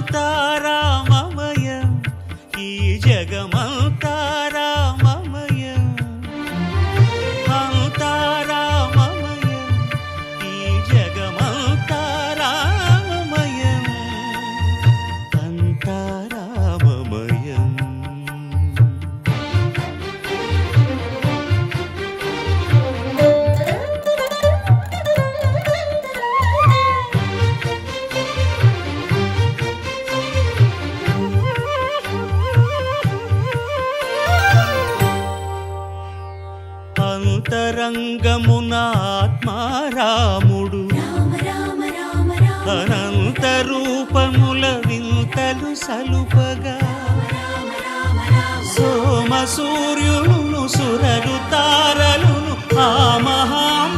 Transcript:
అంతా రామమయం ఈ జగమంతా రామమయం అంతా రామమయం ఈ జగమంతా రామమయం అంతా రామమయం. అంతరంగమున ఆత్మారాముడు అనంత రూపముల వింతలు సలుపగా సోమ సూర్యులను సురలు తారలును ఆ మహాం